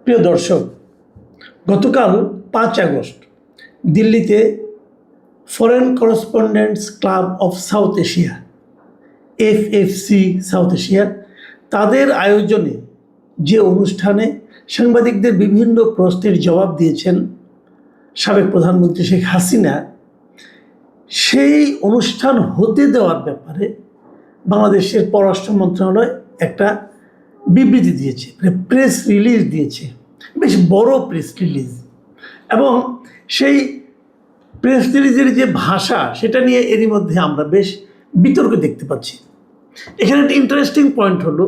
প্রিয় দর্শক, গতকাল 5 আগস্ট দিল্লিতে foreign correspondents club of south Asia FFC south Asia তাদের আয়োজনে যে অনুষ্ঠানে সাংবাদিকদের বিভিন্ন প্রশ্নের জবাব দিয়েছেন সাবেক প্রধানমন্ত্রী শেখ হাসিনা, সেই অনুষ্ঠান হতে দেওয়ার ব্যাপারে বাংলাদেশের পররাষ্ট্র মন্ত্রণালয় একটা বিবৃতি দিয়েছে, প্রেস রিলিজ দিয়েছে, বেশ বড় প্রেস রিলিজ। এবং সেই প্রেস রিলিজের যে ভাষা সেটা নিয়ে এরই মধ্যে আমরা বেশ বিতর্ক দেখতে পাচ্ছি। এখানে একটা ইন্টারেস্টিং পয়েন্ট হলো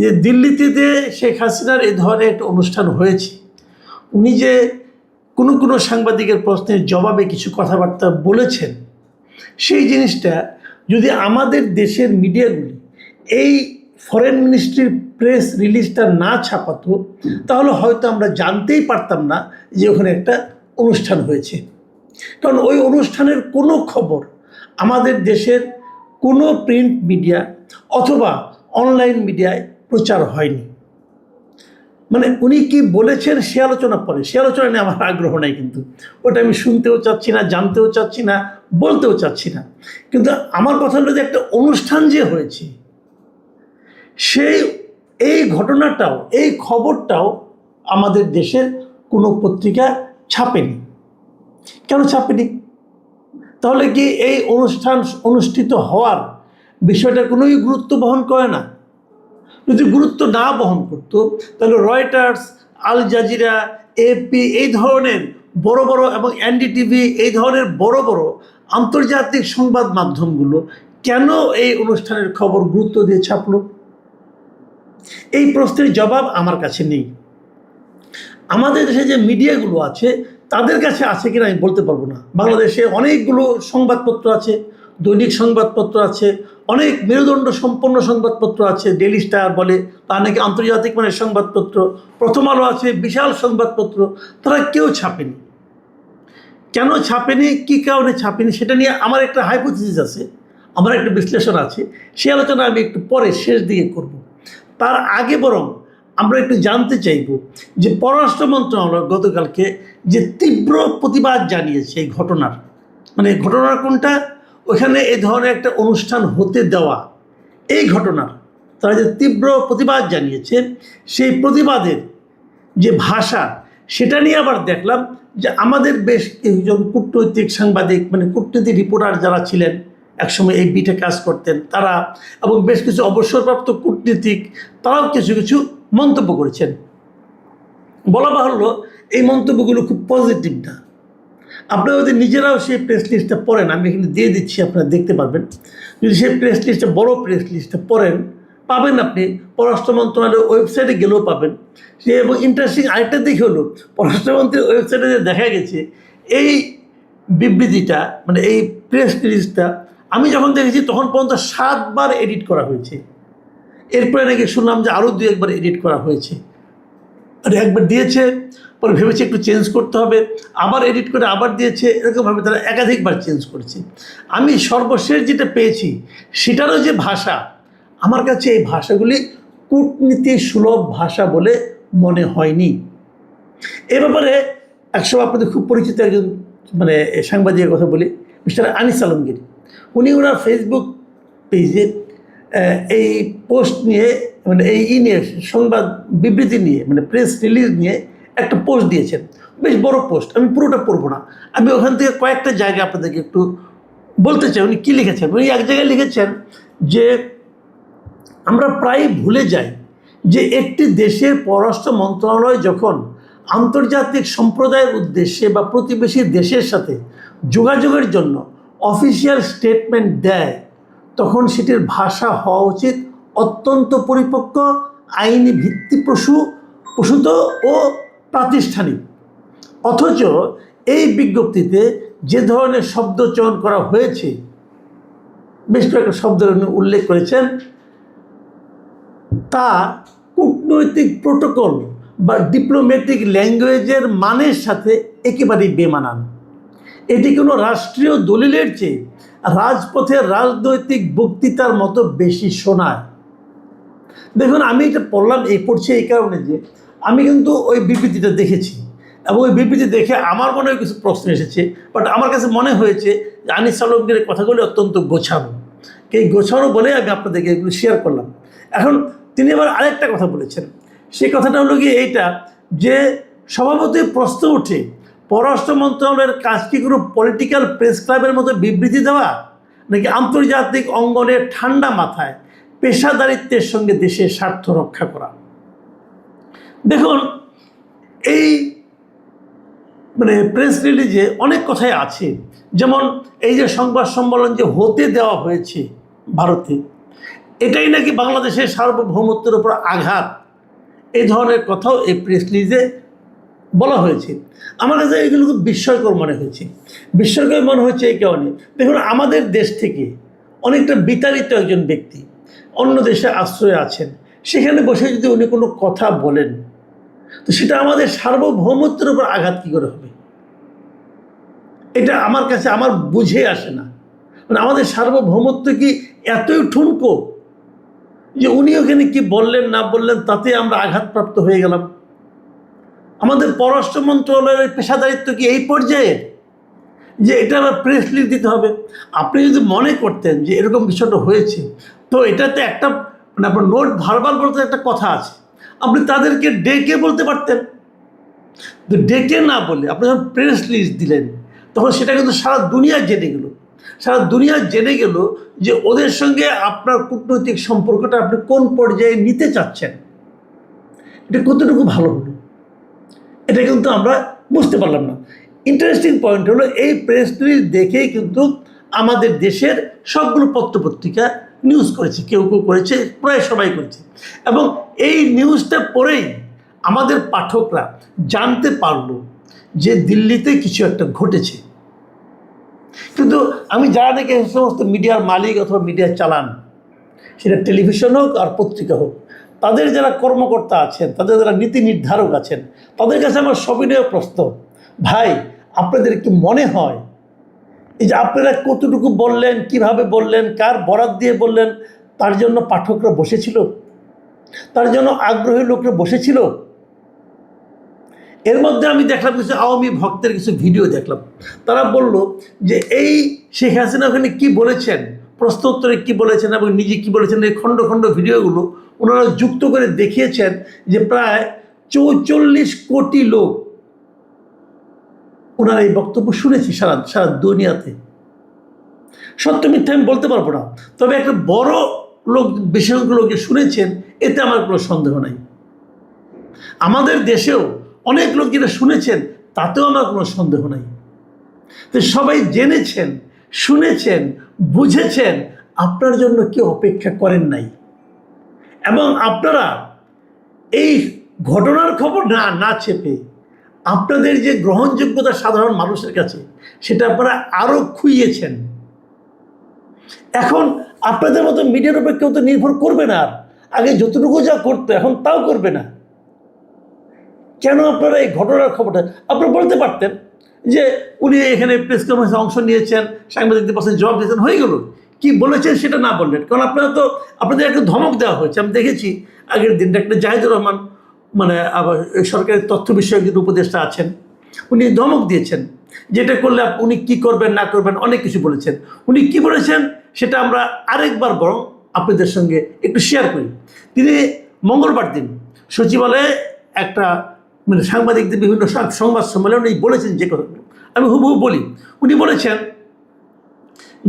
যে দিল্লিতে যে শেখ হাসিনার এ ধরনের একটা অনুষ্ঠান হয়েছে, উনি যে কোনো সাংবাদিকের প্রশ্নের জবাবে কিছু কথাবার্তা বলেছেন, সেই জিনিসটা যদি আমাদের দেশের মিডিয়াগুলি এই ফরেন মিনিস্ট্রির প্রেস রিলিজটা না ছাপাতো, তাহলে হয়তো আমরা জানতেই পারতাম না যে ওখানে একটা অনুষ্ঠান হয়েছে। কারণ ওই অনুষ্ঠানের কোনো খবর আমাদের দেশের কোনো প্রিন্ট মিডিয়া অথবা অনলাইন মিডিয়ায় প্রচার হয়নি। মানে উনি কি বলেছেন সে আলোচনা পরে, সে আলোচনা নিয়ে আমার আগ্রহ নাই, কিন্তু ওটা আমি শুনতেও চাচ্ছি না, জানতেও চাচ্ছি না, বলতেও চাচ্ছি না। কিন্তু আমার কথা হলো যে একটা অনুষ্ঠান যে হয়েছে, এই ঘটনাটাও, এই খবরটাও আমাদের দেশের কোনো পত্রিকা ছাপেনি। কেন ছাপেনি? তাহলে কি এই অনুষ্ঠান অনুষ্ঠিত হওয়ার বিষয়টা কোনোই গুরুত্ব বহন করে না? যদি গুরুত্ব না বহন করতো, তাহলে রয়টার্স, আল জাজিরা, এপি এই ধরনের বড় বড় এবং এনডিটিভি এই ধরনের বড় বড় আন্তর্জাতিক সংবাদ মাধ্যমগুলো কেন এই অনুষ্ঠানের খবর গুরুত্ব দিয়ে ছাপলো? এই প্রশ্নের জবাব আমার কাছে নেই। আমাদের দেশে যে মিডিয়াগুলো আছে তাদের কাছে আছে কিনা আমি বলতে পারবো না। বাংলাদেশে অনেকগুলো সংবাদপত্র আছে, দৈনিক সংবাদপত্র আছে, অনেক মেরুদণ্ড সম্পন্ন সংবাদপত্র আছে, ডেইলি স্টার বলে, তার নাকি আন্তর্জাতিক মানের সংবাদপত্র, প্রথম আলো আছে, বিশাল সংবাদপত্র, তারা কেউ ছাপেনি। কেন ছাপেনি, কী কারণে ছাপেনি, সেটা নিয়ে আমার একটা হাইপোথিসিস আছে, আমার একটা বিশ্লেষণ আছে। সেই আলোচনা আমি একটু পরে শেষ দিকে করব। তার আগে বরং আমরা একটু জানতে চাইব যে পররাষ্ট্র মন্ত্রণালয় গতকালকে যে তীব্র প্রতিবাদ জানিয়েছে এই ঘটনার, মানে ঘটনার কোনটা, ওখানে এ ধরনের একটা অনুষ্ঠান হতে দেওয়া, এই ঘটনার তারা যে তীব্র প্রতিবাদ জানিয়েছে, সেই প্রতিবাদের যে ভাষা সেটা নিয়ে আবার দেখলাম যে আমাদের বেশ কিছুজন কূটনৈতিক সাংবাদিক, মানে কূটনৈতিক রিপোর্টার যারা ছিলেন, একসময় এই বিটে কাজ করতেন তারা, এবং বেশ কিছু অবসরপ্রাপ্ত কূটনীতিক, তারাও কিছু কিছু মন্তব্য করেছেন। বলা বাহুল্য এই মন্তব্যগুলো খুব পজিটিভ না। আপনারা যদি নিজেরাও সেই প্রেস লিস্টটা পড়েন, আমি এখানে দিয়ে দিচ্ছি, আপনারা দেখতে পারবেন। যদি সেই প্রেস লিস্টটা, বড় প্রেস লিস্টটা পড়েন, পাবেন আপনি পররাষ্ট্র মন্ত্রণালয়ের ওয়েবসাইটে গেলেও পাবেন। সে এবং ইন্টারেস্টিং আরেকটা দিক হলো, পররাষ্ট্রমন্ত্রীর ওয়েবসাইটে যে দেখা গেছে এই বিবৃতিটা, মানে এই প্রেস রিলিজটা আমি যখন দেখেছি তখন পর্যন্ত 7 বার এডিট করা হয়েছে। এরপরে নাকি শুনলাম যে আরও 2-1 বার এডিট করা হয়েছে। আর একবার দিয়েছে, পরে ভেবেছে একটু চেঞ্জ করতে হবে, আবার এডিট করে আবার দিয়েছে, এরকমভাবে তারা একাধিকবার চেঞ্জ করেছে। আমি সর্বশেষ যেটা পেয়েছি সেটারও যে ভাষা, আমার কাছে এই ভাষাগুলি কূটনীতি সুলভ ভাষা বলে মনে হয়নি। এ ব্যাপারে একসময় আপনাদের খুব পরিচিত একজন মানে সাংবাদিকের কথা বলি, মিস্টার আনিস আলমগীর, উনি ওনার ফেসবুক পেজে এই পোস্ট নিয়ে, মানে এই নিয়ে, সংবাদ বিবৃতি নিয়ে, মানে প্রেস রিলিজ নিয়ে একটা পোস্ট দিয়েছেন, বেশ বড় পোস্ট। আমি পুরোটা পড়বো না, আমি ওখান থেকে কয়েকটা জায়গা আপনাদেরকে একটু বলতে চাই উনি কী লিখেছেন। উনি এক জায়গায় লিখেছেন যে আমরা প্রায় ভুলে যাই যে একটি দেশের পররাষ্ট্র মন্ত্রণালয় যখন আন্তর্জাতিক সম্প্রদায়ের উদ্দেশ্যে বা প্রতিবেশী দেশের সাথে যোগাযোগের জন্য অফিসিয়াল স্টেটমেন্ট দেয়, তখন সেটির ভাষা হওয়া উচিত অত্যন্ত পরিপক্ক, আইনি ভিত্তিপ্রসূত ও প্রাতিষ্ঠানিক। অথচ এই বিজ্ঞপ্তিতে যে ধরনের শব্দ চয়ন করা হয়েছে, বেশ কয়েকটা শব্দের উল্লেখ করেছেন, তা কূটনৈতিক প্রোটোকল বা ডিপ্লোম্যাটিক ল্যাঙ্গুয়েজের মানের সাথে একেবারেই বেমানান। এটি কোনো রাষ্ট্রীয় দলিলের চেয়ে রাজপথের রাজনৈতিক বক্তৃতার মতো বেশি শোনায়। দেখুন, আমি এটা পড়ছি এই কারণে যে আমি কিন্তু ওই বিবৃতিটা দেখেছি এবং ওই বিবৃতি দেখে আমার মনে কিছু প্রশ্ন এসেছে, বাট আমার কাছে মনে হয়েছে যে আনিস আলমগীরের কথাগুলি অত্যন্ত গোছানো। এই গোছানো বলে আমি আপনাদেরকে এগুলো শেয়ার করলাম। এখন তিনি আবার আরেকটা কথা বলেছেন, সেই কথাটা হলো গিয়ে এইটা যে স্বভাবতই প্রশ্ন ওঠে পররাষ্ট্র মন্ত্রণালয়ের কাজ কি কোনো পলিটিক্যাল প্রেস ক্লাবের মতো বিবৃতি দেওয়া, নাকি আন্তর্জাতিক অঙ্গনে ঠান্ডা মাথায় পেশাদারিত্বের সঙ্গে দেশের স্বার্থ রক্ষা করা। দেখুন, এই প্রেস রিলিজে অনেক কথাই আছে, যেমন এই যে সংবাদ সম্মেলন যে হতে দেওয়া হয়েছে ভারতে, এটাই নাকি বাংলাদেশের সার্বভৌমত্বের উপর আঘাত, এই ধরনের কথাও এই প্রেস রিলিজে বলা হয়েছে। আমার কাছে এগুলো খুব বিস্ময়কর মনে হয়েছে। বিস্ময়কর মনে হচ্ছে এই কারণে, দেখুন আমাদের দেশ থেকে অনেকটা বিতাড়িত একজন ব্যক্তি অন্য দেশে আশ্রয়ে আছেন, সেখানে বসে যদি উনি কোনো কথা বলেন, তো সেটা আমাদের সার্বভৌমত্বের উপর আঘাত কী করে হবে? এটা আমার কাছে আমার বুঝে আসে না। আমাদের সার্বভৌমত্ব কি এতই ঠুনকো যে উনি ওখানে কি বললেন না বললেন তাতে আমরা আঘাতপ্রাপ্ত হয়ে গেলাম? আমাদের পররাষ্ট্র মন্ত্রণালয়ের পেশাদারিত্ব কি এই পর্যায়ে যে এটা আবার প্রেস রিলিজ দিতে হবে? আপনি যদি মনে করতেন যে এরকম বিষয়টা হয়েছে, তো এটাতে একটা আপনার নোট ভার্বাল বলতে একটা কথা আছে, আপনি তাদেরকে ডেকে বলতে পারতেন। তো ডেকে না বলে আপনি যখন প্রেস রিলিজ দিলেন, তখন সেটা কিন্তু সারা দুনিয়া জেনে গেল। সারা দুনিয়া জেনে গেল যে ওদের সঙ্গে আপনার কূটনৈতিক সম্পর্কটা আপনি কোন পর্যায়ে নিতে চাচ্ছেন। এটা কতটুকু ভালো হলো এটা কিন্তু আমরা বুঝতে পারলাম না। ইন্টারেস্টিং পয়েন্ট হলো এই প্রেস রিলিজ দেখেই কিন্তু আমাদের দেশের সবগুলো পত্রপত্রিকা নিউজ করেছে, কেউ কেউ করেছে, প্রায় সবাই করেছে। এবং এই নিউজটা পড়েই আমাদের পাঠকরা জানতে পারলো যে দিল্লিতে কিছু একটা ঘটেছে। কিন্তু আমি যারা নাকি এই সমস্ত মিডিয়ার মালিক অথবা মিডিয়া চালান, সেটা টেলিভিশন হোক আর পত্রিকা হোক, তাদের যারা কর্মকর্তা আছেন, তাদের যারা নীতি নির্ধারক আছেন, তাদের কাছে আমার সবিনয় প্রশ্ন, ভাই আপনাদের কি মনে হয় এই যে আপনারা কতটুকু বললেন, কিভাবে বললেন, কার বরাত দিয়ে বললেন, তার জন্য পাঠকরা বসেছিল, তার জন্য আগ্রহী লোকরা বসেছিল? এর মধ্যে আমি দেখলাম কিছু আওয়ামী ভক্তের কিছু ভিডিও দেখলাম, তারা বলল যে এই শেখ হাসিনা ওখানে কী বলেছেন, প্রশ্ন উত্তরে কী বলেছেন এবং নিজে কী বলেছেন, এই খণ্ড খণ্ড ভিডিওগুলো ওনারা যুক্ত করে দেখিয়েছেন যে প্রায় 44 কোটি লোক ওনারা এই বক্তব্য শুনেছি সারা দুনিয়াতে। সত্য মিথ্যা আমি বলতে পারবো না, তবে একটা বড় লোক, বেশি সংখ্যক লোক শুনেছেন, এতে আমার কোনো সন্দেহ নাই। আমাদের দেশেও অনেক লোক যেটা শুনেছেন, তাতেও আমার কোনো সন্দেহ নাই। তো সবাই জেনেছেন, শুনেছেন, বুঝেছেন, আপনার জন্য কেউ অপেক্ষা করেন নাই। এবং আপনারা এই ঘটনার খবর না চেপে আপনাদের যে গ্রহণযোগ্যতা সাধারণ মানুষের কাছে, সেটা আপনারা আরও খুইয়েছেন। এখন আপনাদের মতো মিডিয়ার উপর কেউ তো নির্ভর করবে না, আর আগে যতটুকু যা করতো এখন তাও করবে না। কেন আপনারা এই ঘটনার খবরটা আপনারা বলতে পারতেন যে উনি এখানে প্রেস কনফারেন্সে অংশ নিয়েছেন, সাংবাদিকদের পাশে জবাব দিয়েছেন, হয়ে গেল। কি বলেছেন সেটা না বললেন, কারণ আপনারা তো আপনাদের একটা ধমক দেওয়া হয়েছে। আমি দেখেছি আগের দিনটা একটা জাহিদুর রহমান, আবার সরকারের তথ্য বিষয়ক যে উপদেষ্টা আছেন, উনি ধমক দিয়েছেন যেটা করলে উনি কি করবেন না করবেন, অনেক কিছু বলেছেন। উনি কি বলেছেন সেটা আমরা আরেকবার বরং আপনাদের সঙ্গে একটু শেয়ার করি। তিনি মঙ্গলবার দিন সচিবালয়ে একটা সাংবাদিকদের বিভিন্ন সংবাদ সম্মেলন উনি বলেছেন যে কথা, আমি হুবহু বলি। উনি বলেছেন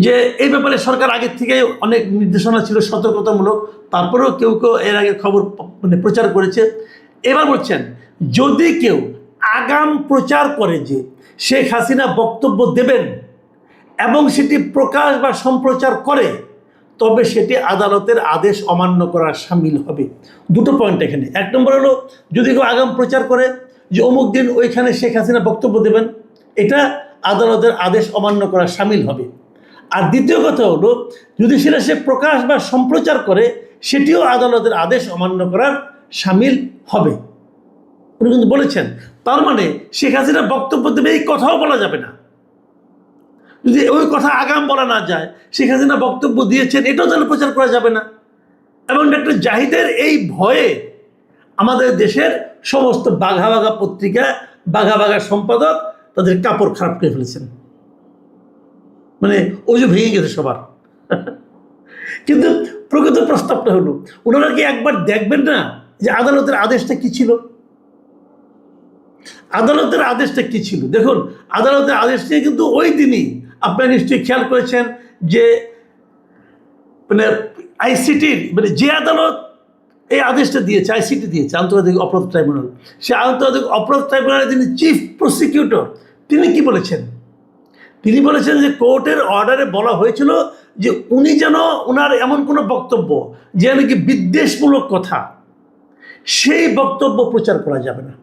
যে এই ব্যাপারে সরকার আগের থেকে অনেক নির্দেশনা ছিল সতর্কতামূলক, তারপরেও কেউ কেউ এর আগে খবর প্রচার করেছে। এবার বলছেন যদি কেউ আগাম প্রচার করে যে শেখ হাসিনা বক্তব্য দেবেন এবং সেটি প্রকাশ বা সম্প্রচার করে, তবে সেটি আদালতের আদেশ অমান্য করার শামিল হবে। দুটো পয়েন্ট এখানে। এক নম্বর হলো, যদি কেউ আগাম প্রচার করে যে অমুক দিন ওইখানে শেখ হাসিনা বক্তব্য দেবেন, এটা আদালতের আদেশ অমান্য করার শামিল হবে। আর দ্বিতীয় কথা হলো, যদি সেটা সে প্রকাশ বা সম্প্রচার করে, সেটিও আদালতের আদেশ অমান্য করার শামিল হবে। উনি কিন্তু বলেছেন, তার মানে শেখ হাসিনা বক্তব্য দেবে এই কথাও বলা যাবে না। যদি ওই কথা আগাম বলা না যায়, শেখ হাসিনা বক্তব্য দিয়েছেন এটাও তাহলে প্রচার করা যাবে না। এবং ডক্টর জাহিদের এই ভয়ে আমাদের দেশের সমস্ত বাঘা বাঘা পত্রিকা, বাঘা বাঘা সম্পাদক তাদের কাপড় খারাপ করে ফেলেছেন, মানে ওজু ভেঙে গেছে সবার। কিন্তু প্রকৃত প্রস্তাবটা হলো, ওনারা কি একবার দেখবেন না যে আদালতের আদেশটা কি ছিল? আদালতের আদেশটা কি ছিল? দেখুন, আদালতের আদেশ নিয়ে কিন্তু ওই দিনই আপনারা নিশ্চয়ই খেয়াল করেছেন যে মানে আইসিটির মানে যে আদালত এই আদেশটা দিয়েছে, আইসিটি দিয়েছে, আন্তর্জাতিক অপরাধ ট্রাইব্যুনাল, সে আন্তর্জাতিক অপরাধ ট্রাইব্যুনালের যিনি চিফ প্রসিকিউটর, তিনি কি বলেছেন? তিনি বলেছেন যে কোর্টের অর্ডারে বলা হয়েছিল যে উনি যেন ওনার এমন কোনো বক্তব্য যে নাকি বিদ্বেষমূলক কথা, সেই বক্তব্য প্রচার করা যাবে না।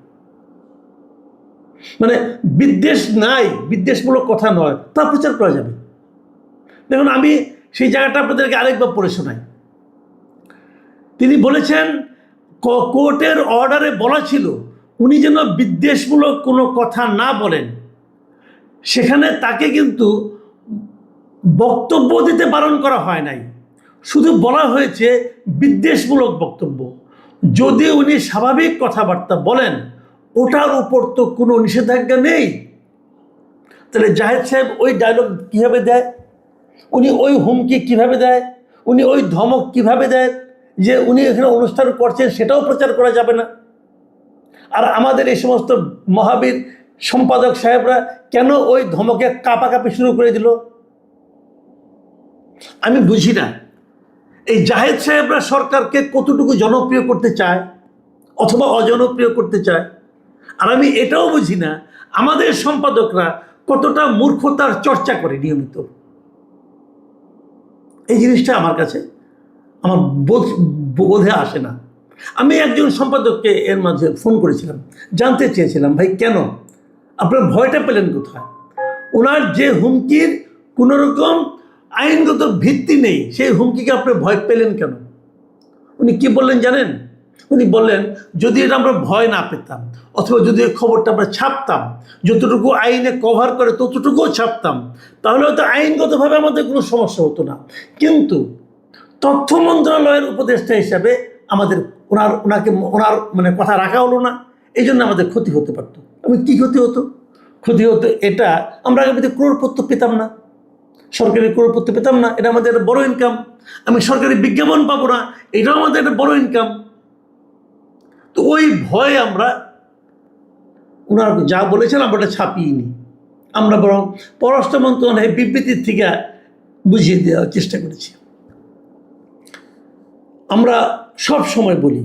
মানে বিদ্বেষ নাই, বিদ্বেষমূলক কথা নয়, তা প্রচার করা যাবে। দেখুন, আমি সেই জায়গাটা আপনাদেরকে আরেকবার পড়ে শোনাই। তিনি বলেছেন কোর্টের অর্ডারে বলা ছিল উনি যেন বিদ্বেষমূলক কোনো কথা না বলেন, সেখানে তাকে কিন্তু বক্তব্য দিতে বারণ করা হয় নাই, শুধু বলা হয়েছে বিদ্বেষমূলক বক্তব্য। যদি উনি স্বাভাবিক কথাবার্তা বলেন, ওটার উপর তো কোনো নিষেধাজ্ঞা নেই। তাহলে জাহেদ সাহেব ওই ডায়লগ কীভাবে দেয়? উনি ওই হুমকি কিভাবে দেয়? উনি ওই ধমক কিভাবে দেয় যে উনি এখানে অনুষ্ঠান করছেন সেটাও প্রচার করা যাবে না? আর আমাদের এই সমস্ত মহাবীর সম্পাদক সাহেবরা কেন ওই ধমকে কাঁপাকাঁপি শুরু করে দিল? আমি বুঝি না। এই জাহেদ সাহেবরা সরকারকে কতটুকু জনপ্রিয় করতে চায় অথবা অজনপ্রিয় করতে চায়। আর আমি এটাও বুঝি না আমাদের সম্পাদকরা কতটা মূর্খতার চর্চা করে নিয়মিত। এই জিনিসটা আমার কাছে আমার বোধে আসে না। আমি একজন সম্পাদককে এর মাঝে ফোন করেছিলাম, জানতে চেয়েছিলাম, ভাই কেন আপনার ভয়টা পেলেন কোথায়? ওনার যে হুমকির কোনোরকম আইনগত ভিত্তি নেই, সেই হুমকিকে আপনি ভয় পেলেন কেন? উনি কি বললেন জানেন? উনি বললেন, যদি এটা আমরা ভয় না পেতাম অথবা যদি এই খবরটা আমরা ছাপতাম, যতটুকু আইনে কভার করে ততটুকুও ছাপতাম, তাহলে হয়তো আইনগতভাবে আমাদের কোনো সমস্যা হতো না। কিন্তু তথ্য মন্ত্রণালয়ের উপদেষ্টা হিসাবে আমাদের ওনাকে মানে কথা রাখা হলো না, এই জন্য আমাদের ক্ষতি হতে পারতো। আমি কী ক্ষতি হতো? ক্ষতি হতো এটা, আমরা আগামীতে ক্রোড়পত্র পেতাম না, সরকারি ক্রোড়পত্র পেতাম না, এটা আমাদের একটা বড় ইনকাম। আমি সরকারি বিজ্ঞাপন পাবো না, এটাও আমাদের একটা বড় ইনকাম। তো ওই ভয়ে আমরা ওনার যা বলেছেন আমরা ওটা ছাপিয়ে আমরা বরং পররাষ্ট্র মন্ত্রণালয়ের বিবৃতির থেকে বুঝিয়ে দেওয়ার চেষ্টা করেছি। আমরা সব সময় বলি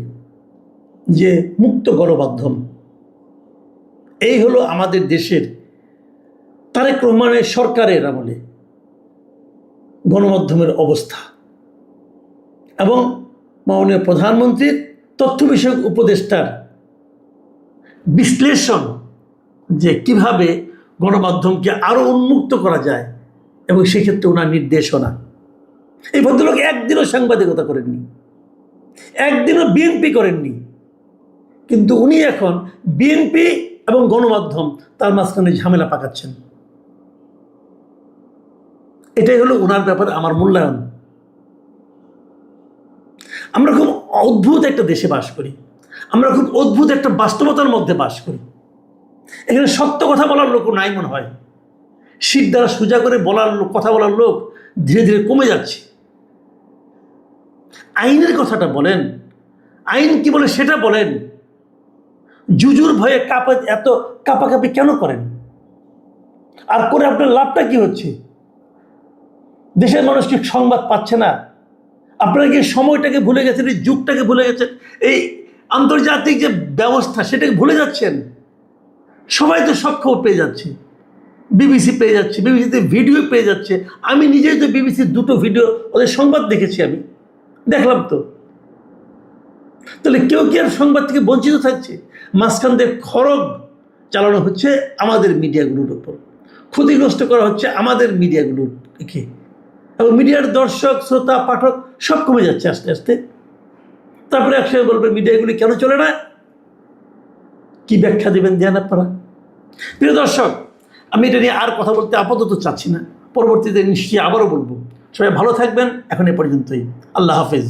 যে মুক্ত গণমাধ্যম, এই হলো আমাদের দেশের তারেক রহমানের সরকারের আমলে গণমাধ্যমের অবস্থা, এবং মাননীয় প্রধানমন্ত্রীর তথ্য বিষয়ক উপদেষ্টার বিশ্লেষণ যে কিভাবে গণমাধ্যমকে আরও উন্মুক্ত করা যায়, এবং সেক্ষেত্রে ওনার নির্দেশনা। এই ভদ্রলোক একদিনও সাংবাদিকতা করেননি, একদিনও বিএনপি করেননি, কিন্তু উনি এখন বিএনপি এবং গণমাধ্যম তার মাঝখানে ঝামেলা পাকাচ্ছেন। এটাই হলো ওনার ব্যাপারে আমার মূল্যায়ন। আমরা খুব অদ্ভুত একটা দেশে বাস করি, আমরা খুব অদ্ভুত একটা বাস্তবতার মধ্যে বাস করি। এখানে সত্য কথা বলার লোক নাই মনে হয়, শীত দ্বারা সোজা করে কথা বলার লোক ধীরে ধীরে কমে যাচ্ছে। আইনের কথাটা বলেন, আইন কি বলে সেটা বলেন, জুজুর ভয়ে এত কাঁপাকাঁপি কেন করেন? আর করে আপনার লাভটা কি হচ্ছে? দেশের মানুষ কি সংবাদ পাচ্ছে না? আপনারা কি সময়টাকে ভুলে গেছেন, এই যুগটাকে ভুলে গেছেন, এই আন্তর্জাতিক যে ব্যবস্থা সেটাকে ভুলে যাচ্ছেন? সবাই তো সব খবর পেয়ে যাচ্ছে, বিবিসি পেয়ে যাচ্ছে, বিবিসিতে ভিডিও পেয়ে যাচ্ছে। আমি নিজেই তো বিবিসির 2টো ভিডিও ওদের সংবাদ দেখেছি, আমি দেখলাম তো। তাহলে কেউ কি আর সংবাদ থেকে বঞ্চিত থাকছে? মাঝখান দিয়ে খড়গ চালানো হচ্ছে আমাদের মিডিয়াগুলোর উপর, ক্ষতিগ্রস্ত করা হচ্ছে আমাদের মিডিয়াগুলোকে, এবং মিডিয়ার দর্শক শ্রোতা পাঠক সব কমে যাচ্ছে আস্তে আস্তে। তারপরে একসাথে বলবে মিডিয়াগুলি কেন চলে না? কি ব্যাখ্যা দেবেন দেন আপনারা? প্রিয় দর্শক, আমি এটা নিয়ে আর কথা বলতে আপাতত চাচ্ছি না, পরবর্তীতে নিশ্চয়ই আবারও বলবো। সবাই ভালো থাকবেন, এখন এ পর্যন্তই। আল্লাহ হাফেজ।